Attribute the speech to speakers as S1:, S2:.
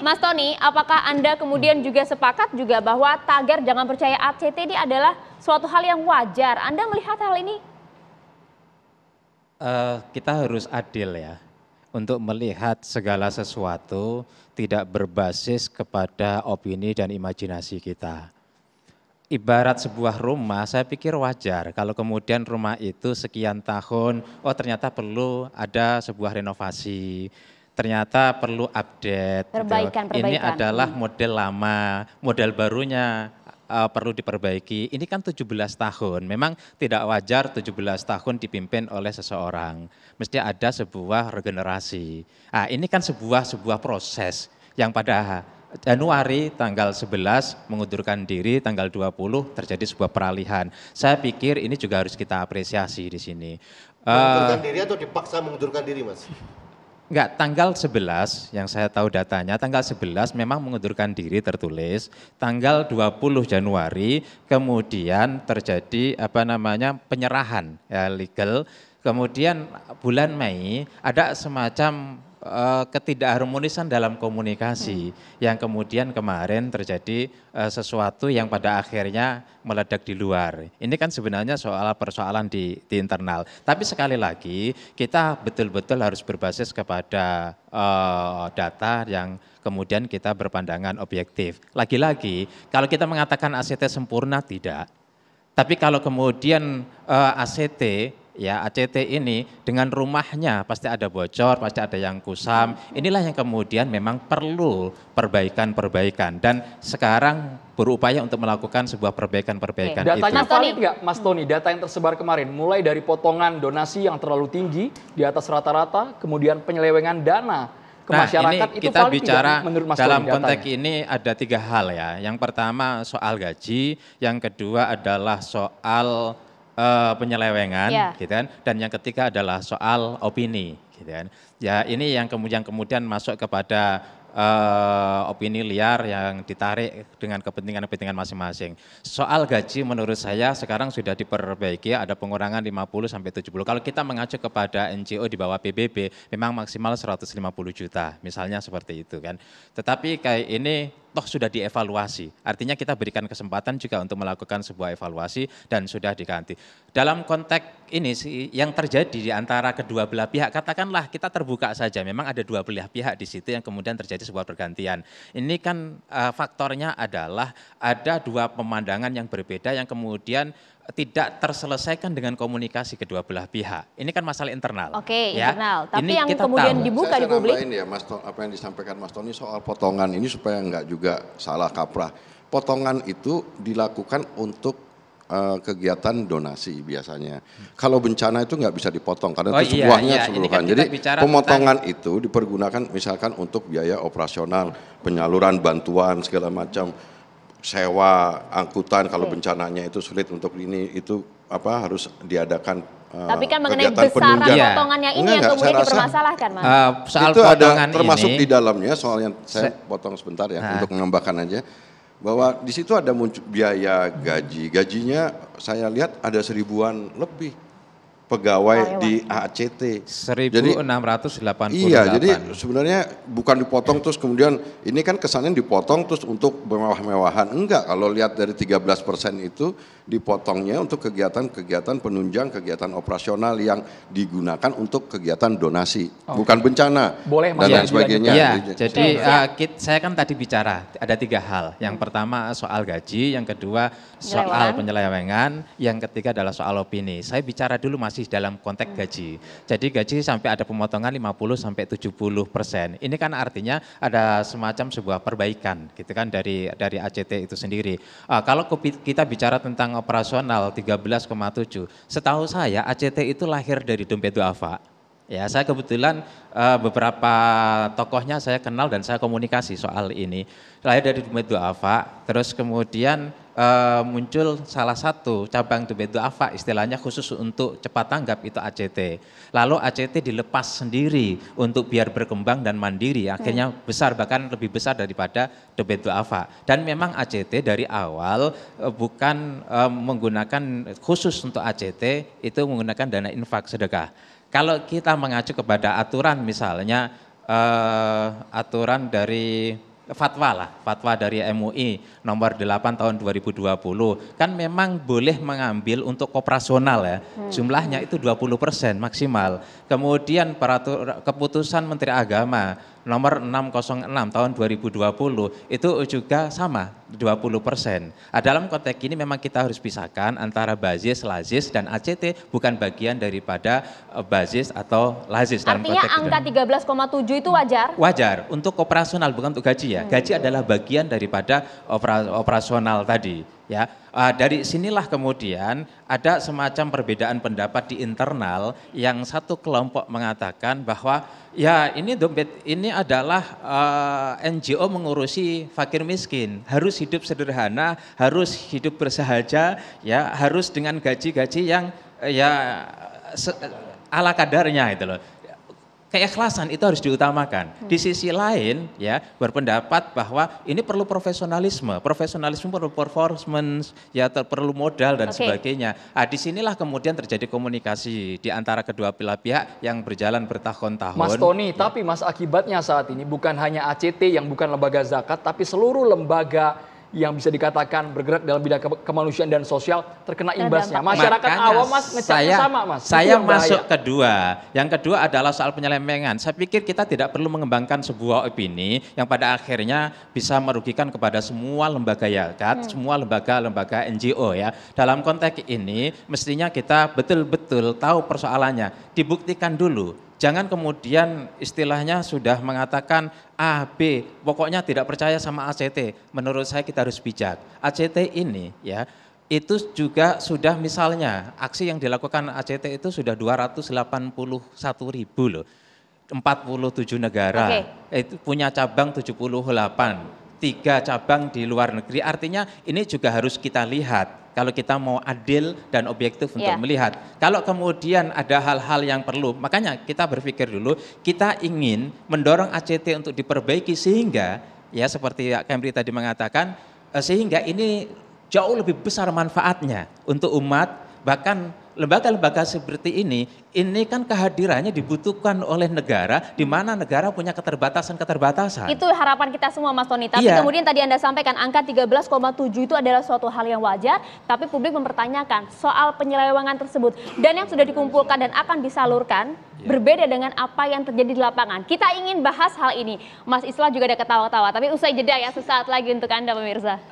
S1: Mas Tony, apakah Anda kemudian juga sepakat juga bahwa tagar jangan percaya ACT ini adalah suatu hal yang wajar? Anda melihat hal ini?
S2: Kita harus adil ya untuk melihat segala sesuatu tidak berbasis kepada opini dan imajinasi kita. Ibarat sebuah rumah, saya pikir wajar kalau kemudian rumah itu sekian tahun, oh ternyata perlu ada sebuah renovasi, ternyata perlu update. Gitu. Ini
S1: Perbaikan.
S2: adalah model lama, model barunya perlu diperbaiki. Ini kan 17 tahun, memang tidak wajar 17 tahun dipimpin oleh seseorang. Mesti ada sebuah regenerasi. Nah, ini kan sebuah proses yang pada Januari tanggal 11 mengundurkan diri, tanggal 20 terjadi sebuah peralihan. Saya pikir ini juga harus kita apresiasi di sini.
S3: Mengundurkan diri atau dipaksa mengundurkan diri, Mas?
S2: Enggak, tanggal 11 yang saya tahu datanya, tanggal 11 memang mengundurkan diri tertulis, tanggal 20 Januari kemudian terjadi penyerahan ya, legal, kemudian bulan Mei ada semacam ketidakharmonisan dalam komunikasi yang kemudian kemarin terjadi sesuatu yang pada akhirnya meledak di luar. Ini kan sebenarnya persoalan di internal. Tapi sekali lagi kita betul-betul harus berbasis kepada data yang kemudian kita berpandangan objektif. Lagi-lagi kalau kita mengatakan ACT sempurna tidak. Tapi kalau kemudian ACT ini dengan rumahnya pasti ada bocor, pasti ada yang kusam. Inilah yang kemudian memang perlu perbaikan dan sekarang berupaya untuk melakukan sebuah perbaikan-perbaikan itu.
S4: Datanya valid nggak, Mas Tony? Data yang tersebar kemarin, mulai dari potongan donasi yang terlalu tinggi di atas rata-rata, kemudian penyelewengan dana ke masyarakat,
S2: ini
S4: itu
S2: kita
S4: valid
S2: bicara
S4: menurut Mas
S2: dalam
S4: Tony
S2: konteks
S4: datanya?
S2: ini ada 3 hal ya. Yang pertama soal gaji, yang kedua adalah soal penyelewengan, gitu kan, dan yang ketiga adalah soal opini, gitu kan. Ya ini yang kemudian masuk kepada opini liar yang ditarik dengan kepentingan masing-masing. Soal gaji menurut saya sekarang sudah diperbaiki, ada pengurangan 50 sampai 70. Kalau kita mengacu kepada NGO di bawah PBB, memang maksimal 150 juta, misalnya seperti itu kan. Tetapi kayak ini toh sudah dievaluasi, artinya kita berikan kesempatan juga untuk melakukan sebuah evaluasi dan sudah diganti. Dalam konteks ini yang terjadi di antara kedua belah pihak, katakanlah kita terbuka saja, memang ada dua belah pihak di situ yang kemudian terjadi sebuah pergantian. Ini kan faktornya adalah ada dua pemandangan yang berbeda yang kemudian tidak terselesaikan dengan komunikasi kedua belah pihak. Ini kan masalah internal.
S1: Oke,
S2: ya.
S1: internal. Tapi
S2: ini
S1: yang kemudian dibuka di publik.
S3: Saya nambahin ya, Mas, apa yang disampaikan Mas Tony soal potongan ini supaya enggak juga salah kaprah. Potongan itu dilakukan untuk kegiatan donasi biasanya. Kalau bencana itu nggak bisa dipotong karena itu semuanya seluruhan. Kan jadi pemotongan itu dipergunakan misalkan untuk biaya operasional, penyaluran bantuan segala macam, sewa angkutan kalau bencananya itu sulit untuk ini itu harus diadakan.
S1: Tapi kan mengenai besaran potongannya ini yang kemudian dipermasalahkan, Mas.
S2: Soal
S3: itu ada termasuk
S2: ini,
S3: di dalamnya soal yang saya potong sebentar ya untuk mengembangkan aja. Bahwa di situ ada muncul biaya gajinya saya lihat ada 1000-an lebih pegawai di ACT.
S2: 1.688.
S3: Iya, jadi sebenarnya bukan dipotong terus kemudian ini kan kesannya dipotong terus untuk mewah-mewahan. Enggak, kalau lihat dari 13% itu dipotongnya untuk kegiatan-kegiatan penunjang, kegiatan operasional yang digunakan untuk kegiatan donasi, bukan bencana.
S4: Boleh,
S3: dan lain sebagainya.
S2: Iya, jadi saya kan tadi bicara ada 3 hal. Yang pertama soal gaji, yang kedua soal penyelewengan, yang ketiga adalah soal opini. Saya bicara dulu masih dalam konteks gaji. Jadi gaji sampai ada pemotongan 50 sampai 70%. Ini kan artinya ada semacam sebuah perbaikan gitu kan dari ACT itu sendiri. Kalau kita bicara tentang operasional 13,7, setahu saya ACT itu lahir dari dompet duafa. Ya, saya kebetulan beberapa tokohnya saya kenal dan saya komunikasi soal ini. Lahir dari dompet duafa, terus kemudian muncul salah satu cabang dompet duafa istilahnya khusus untuk cepat tanggap itu ACT. Lalu ACT dilepas sendiri untuk biar berkembang dan mandiri, akhirnya besar bahkan lebih besar daripada dompet duafa. Dan memang ACT dari awal bukan menggunakan khusus untuk ACT, itu menggunakan dana infak sedekah. Kalau kita mengacu kepada aturan misalnya aturan dari fatwa dari MUI nomor 8 tahun 2020 kan memang boleh mengambil untuk operasional ya, jumlahnya itu 20% maksimal. Kemudian keputusan Menteri Agama nomor 606 tahun 2020 itu juga sama 20%. Dalam konteks ini memang kita harus pisahkan antara bazis, lazis dan ACT bukan bagian daripada bazis atau lazis.
S1: Artinya angka 13,7 itu wajar?
S2: Wajar untuk operasional bukan untuk gaji ya. Gaji adalah bagian daripada operasional tadi ya. Dari sinilah kemudian ada semacam perbedaan pendapat di internal yang satu kelompok mengatakan bahwa ya ini dompet ini adalah NGO mengurusi fakir miskin, harus hidup sederhana, harus hidup bersahaja, ya harus dengan gaji-gaji yang ya ala kadarnya itu loh. Keikhlasan itu harus diutamakan. Di sisi lain ya berpendapat bahwa ini perlu profesionalisme perlu performance, ya perlu modal dan sebagainya. Disinilah kemudian terjadi komunikasi di antara kedua belah pihak yang berjalan bertahun-tahun.
S4: Mas Tony, tapi Mas akibatnya saat ini bukan hanya ACT yang bukan lembaga zakat, tapi seluruh lembaga yang bisa dikatakan bergerak dalam bidang kemanusiaan dan sosial terkena imbasnya. Masyarakat awam Mas ngecapnya sama Mas.
S2: Saya masuk kedua. Yang kedua adalah soal penyelewengan. Saya pikir kita tidak perlu mengembangkan sebuah opini yang pada akhirnya bisa merugikan kepada semua lembaga zakat, semua lembaga-lembaga NGO ya. Dalam konteks ini mestinya kita betul-betul tahu persoalannya, dibuktikan dulu. Jangan kemudian istilahnya sudah mengatakan A, B, pokoknya tidak percaya sama ACT. Menurut saya kita harus bijak. ACT ini ya, itu juga sudah misalnya aksi yang dilakukan ACT itu sudah 281.000 loh. 47 negara, itu punya cabang 78. 3 cabang di luar negeri, artinya ini juga harus kita lihat. Kalau kita mau adil dan objektif untuk melihat. Kalau kemudian ada hal-hal yang perlu, makanya kita berpikir dulu, kita ingin mendorong ACT untuk diperbaiki sehingga, ya seperti Kemri tadi mengatakan, sehingga ini jauh lebih besar manfaatnya untuk umat, bahkan lembaga-lembaga seperti ini kan kehadirannya dibutuhkan oleh negara, di mana negara punya keterbatasan-keterbatasan.
S1: Itu harapan kita semua Mas Tony, tapi kemudian tadi Anda sampaikan angka 13,7 itu adalah suatu hal yang wajar, tapi publik mempertanyakan soal penyelewengan tersebut. Dan yang sudah dikumpulkan dan akan disalurkan berbeda dengan apa yang terjadi di lapangan. Kita ingin bahas hal ini. Mas Islah juga ada ketawa-tawa, tapi usai jeda ya sesaat lagi untuk Anda pemirsa.